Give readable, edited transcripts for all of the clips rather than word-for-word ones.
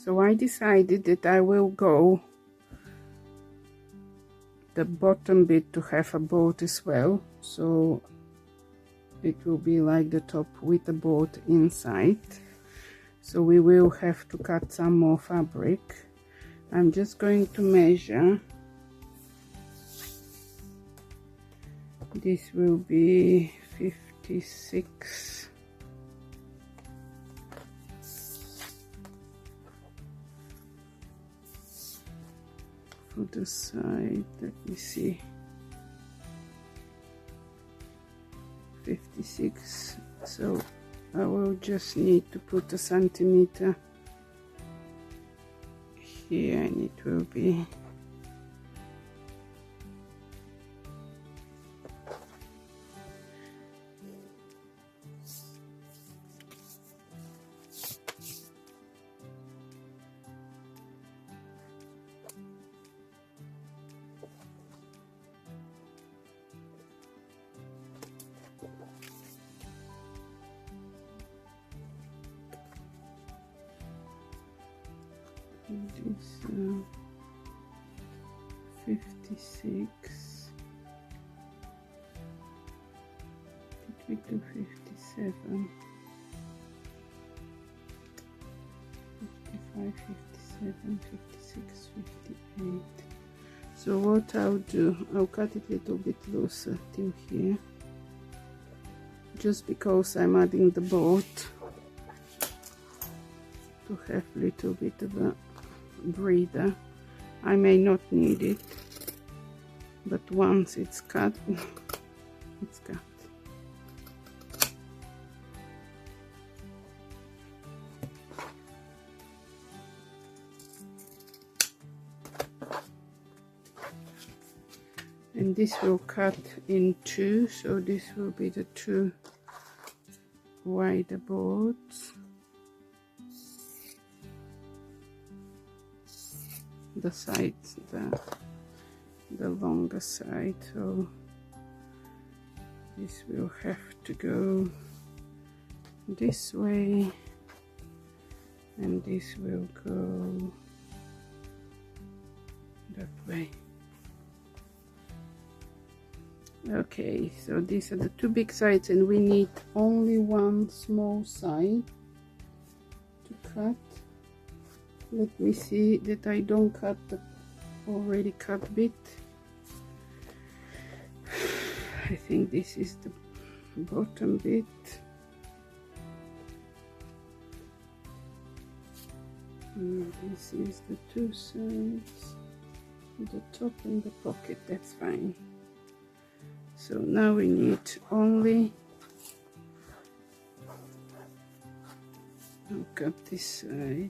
So I decided that I will go the bottom bit to have a boat as well, so it will be like the top with the boat inside. So we will have to cut some more fabric. I'm just going to measure. This will be 56. For the side, let me see, 56. So I will just need to put a centimeter here, and it will be this 56. Did we do 57? 55, 57, 56, 58. So what I'll do, I'll cut it a little bit looser till here, just because I'm adding the boat to have a little bit of a breather. I may not need it, but once it's cut, it's cut. And this will cut in two, so this will be the two wider boards. The sides, the longer side, so this will have to go this way, and this will go that way. Okay, so these are the two big sides, and we need only one small side to cut. Let me see that I don't cut the already cut bit. I think this is the bottom bit. And this is the two sides, the top and the pocket, that's fine. So now we need only, I'll cut this side.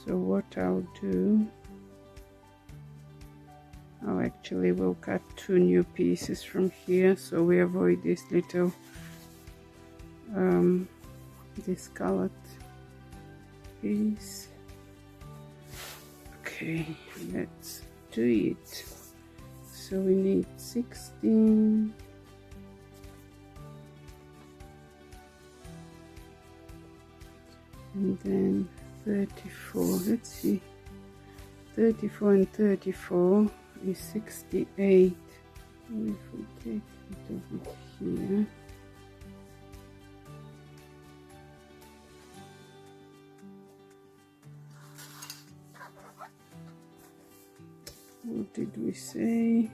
So what I'll do, I actually will cut two new pieces from here, so we avoid this little discolored piece. Okay, let's do it. So we need 16, and then 34. Let's see, 34 and 34 is 68. If we take it over here, what did we say?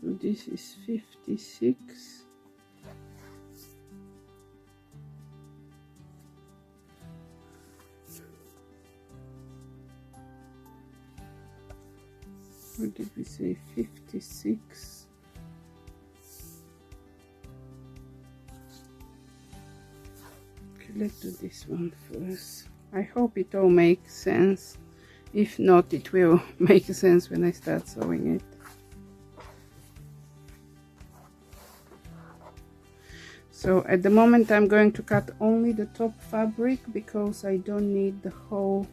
So this is 56. What did we say? 56. Okay, let's do this one first. I hope it all makes sense. If not, it will make sense when I start sewing it. So So at the moment I'm going to cut only the top fabric because I don't need the whole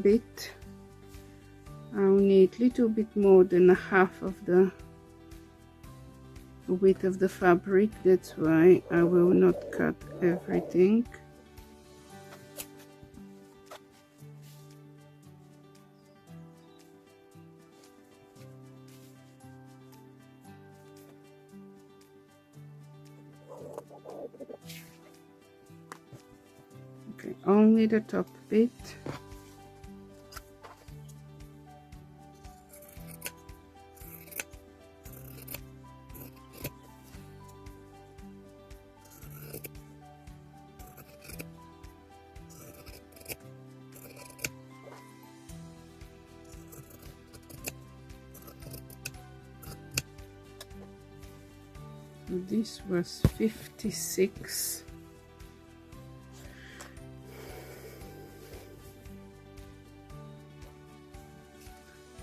bit. I'll need a little bit more than a half of the width of the fabric. That's why I will not cut everything. Okay, only the top bit. This was 56.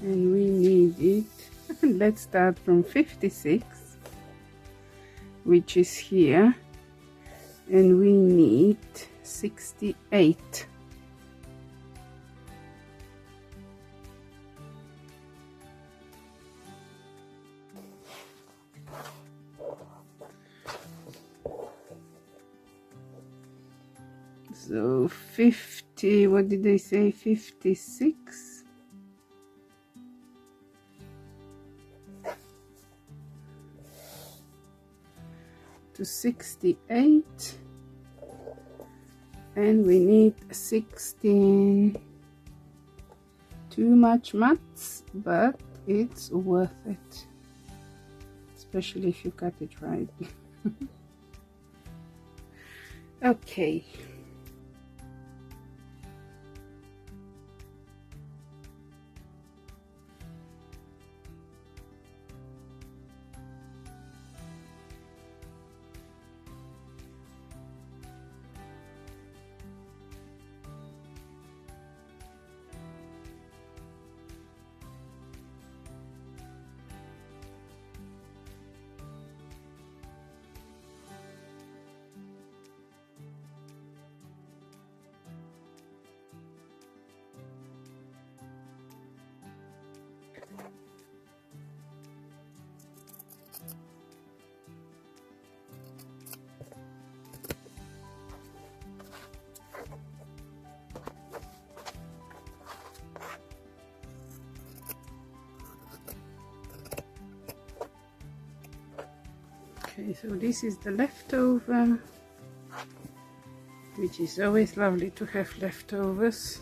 And we need it. Let's start from 56, which is here, and we need 68. So 50, what did they say, 56? To 68, and we need 16. Too much mats, but it's worth it, especially if you cut it right. Okay. Okay, so this is the leftover, which is always lovely to have leftovers.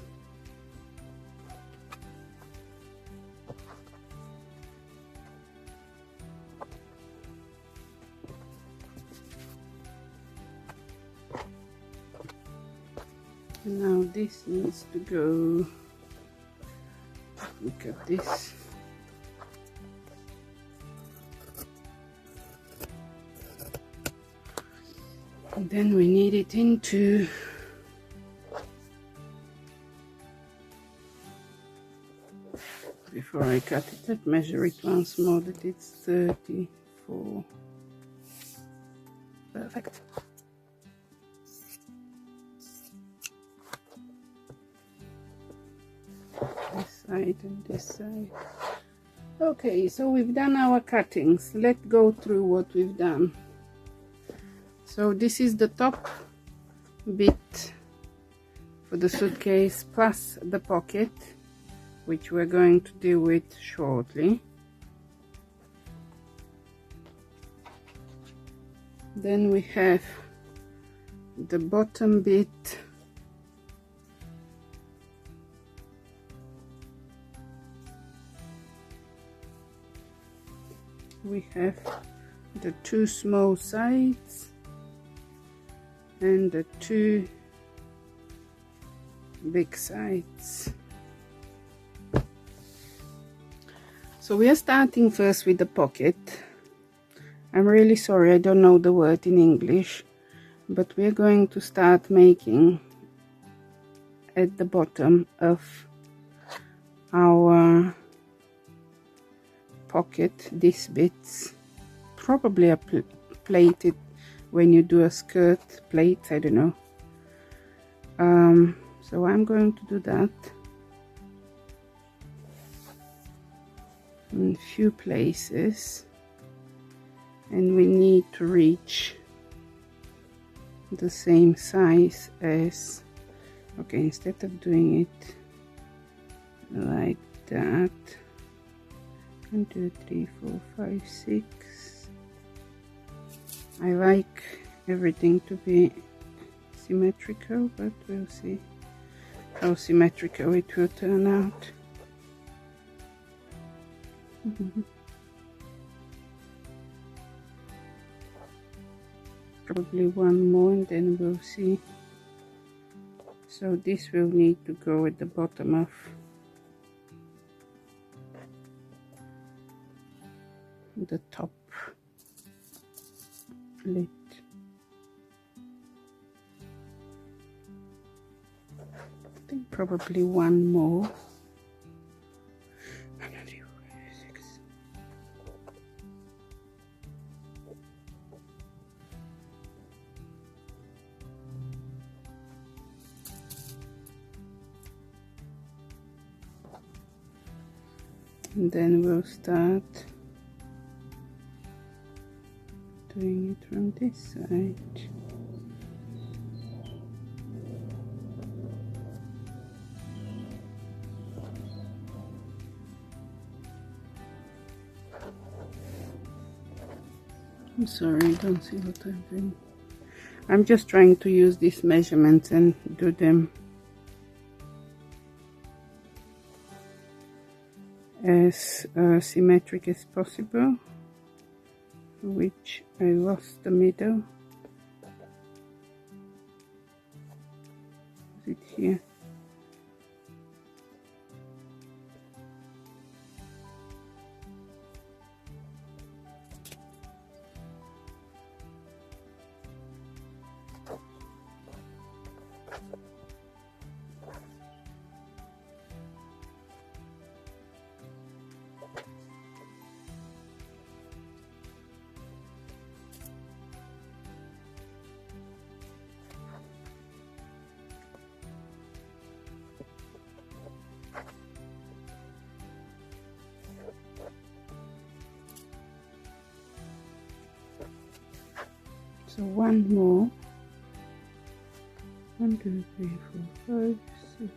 And now this needs to go. Look at this. And then we need it into before I cut it, let's measure it once more that it's 34. Perfect. This side and this side. Okay, so we've done our cuttings. Let's go through what we've done. So this is the top bit for the suitcase plus the pocket, which we're going to deal with shortly. Then we have the bottom bit, we have the two small sides and the two big sides. So we are starting first with the pocket. I'm really sorry, I don't know the word in English, but we're going to start making at the bottom of our pocket these bits, probably a plated when you do a skirt plate, I don't know. So I'm going to do that in a few places, and we need to reach the same size as, okay, instead of doing it like that, 1 2 3 4 5 6, I like everything to be symmetrical, but we'll see how symmetrical it will turn out. Probably one more and then we'll see. So this will need to go at the bottom of the top lid. I think probably one more. And then we'll start doing it from this side. I'm sorry, I don't see what I'm doing. I'm just trying to use these measurements and do them as symmetric as possible, which I lost the middle. Is it here? So one more. 1 2 3 4 5 6.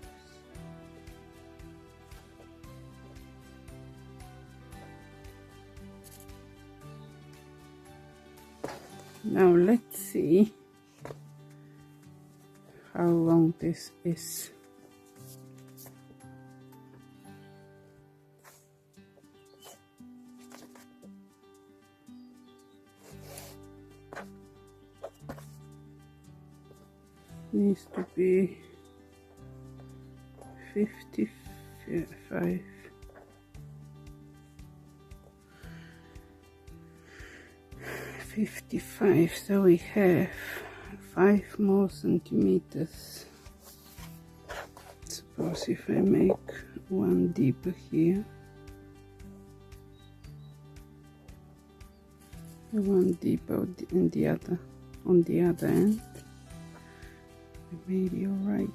Now let's see how long this is. Needs to be 55. 55, so we have 5 more centimeters. Suppose if I make one deeper here, one deeper in the other, on the other end, maybe all right.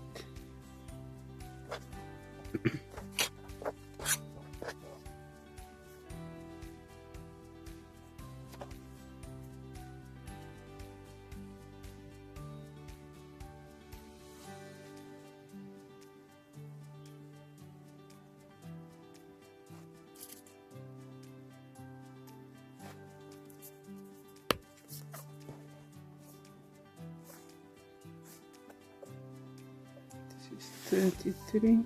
This is 33.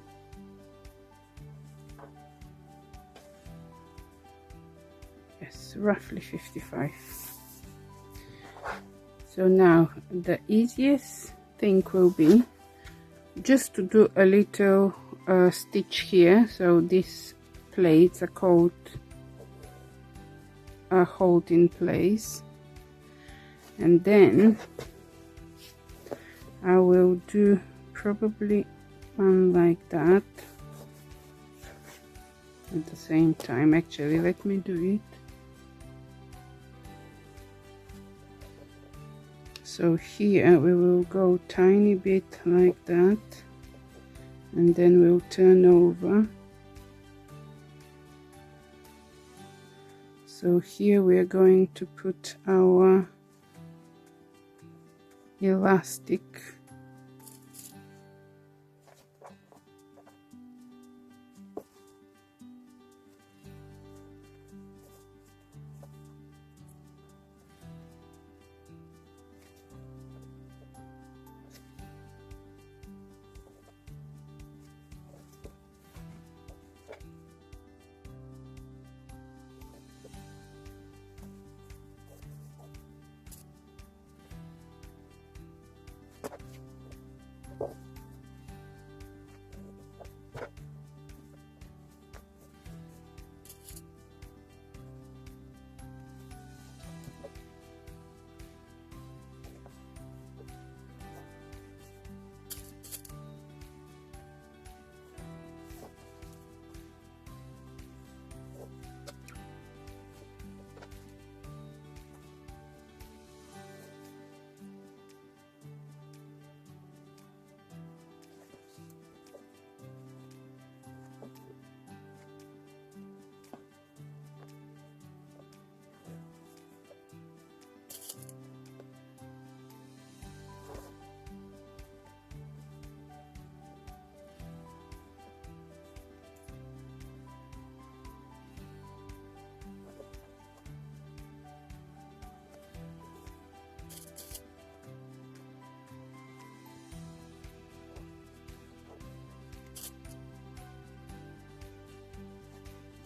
Yes, roughly 55. So now the easiest thing will be just to do a little stitch here. So these plates are called hold in place, and then I will do probably one like that at the same time. Actually, let me do it So here we will go tiny bit like that, and then we'll turn over. So here we are going to put our elastic.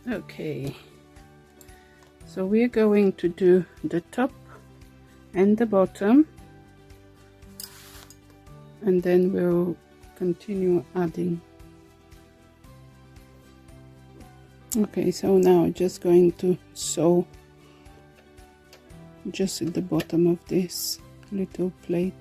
Okay, so we're going to do the top and the bottom, and then we'll continue adding. Okay, so now just going to sew just at the bottom of this little plate.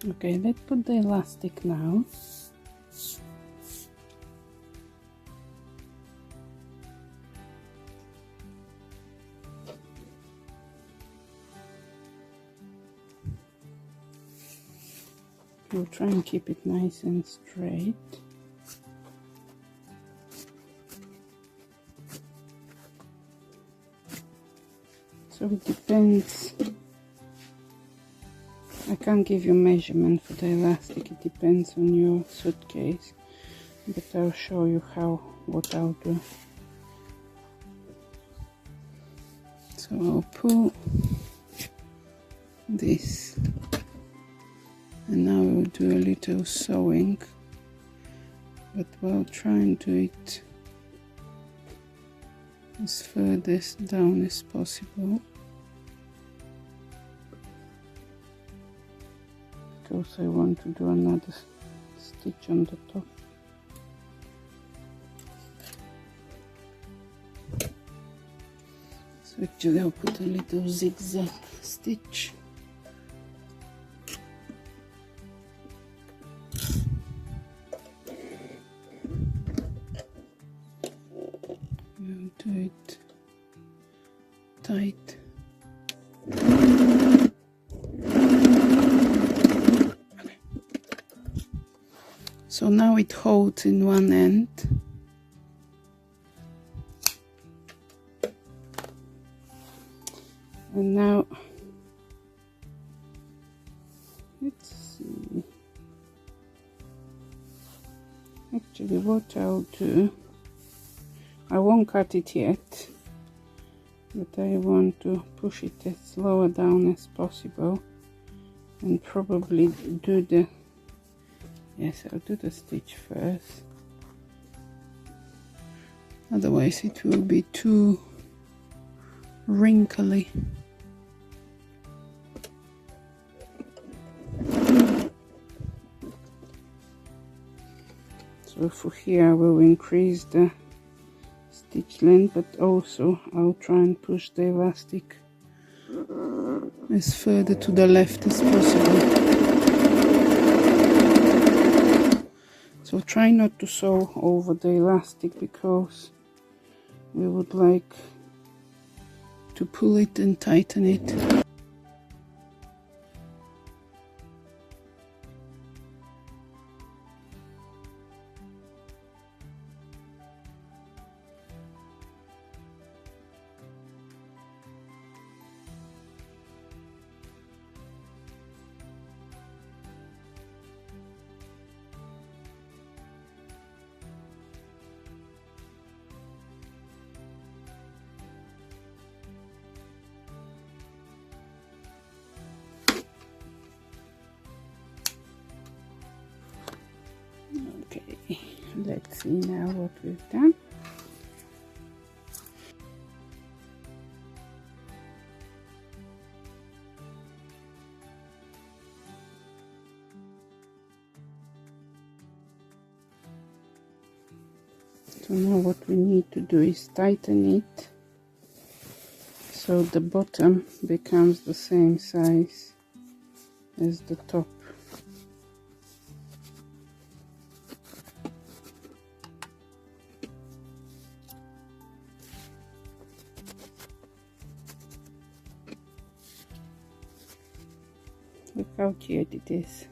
Okay, let's put the elastic now. We'll try and keep it nice and straight. So it depends. I can't give you measurement for the elastic, it depends on your suitcase, but I'll show you what I'll do. So I'll pull this, and now we'll do a little sewing, but we'll try and do it as furthest down as possible. Also, I want to do another stitch on the top. So actually I'll put a little zigzag stitch. We'll do it tight. So now it holds in one end. And now, let's see. Actually, what I'll do, I won't cut it yet, but I want to push it as lower down as possible and probably do the, yes, I'll do the stitch first, otherwise it will be too wrinkly. So for here I will increase the stitch length, but also I'll try and push the elastic as further to the left as possible. So try not to sew over the elastic, because we would like to pull it and tighten it. Okay, let's see now what we've done. So now what we need to do is tighten it so the bottom becomes the same size as the top. Look how cute it is.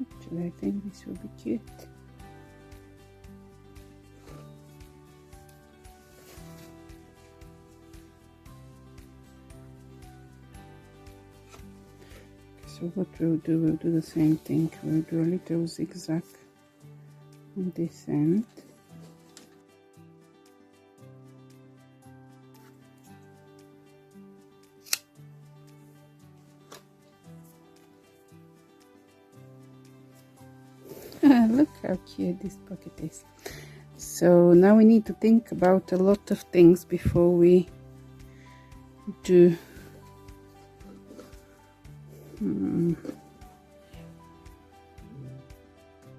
Actually, I think this will be cute. So what we'll do the same thing. We'll do a little zigzag on this end. Look how cute this pocket is. So now we need to think about a lot of things before we do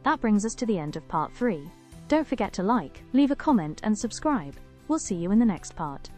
That brings us to the end of part 3. Don't forget to like, leave a comment and subscribe. We'll see you in the next part.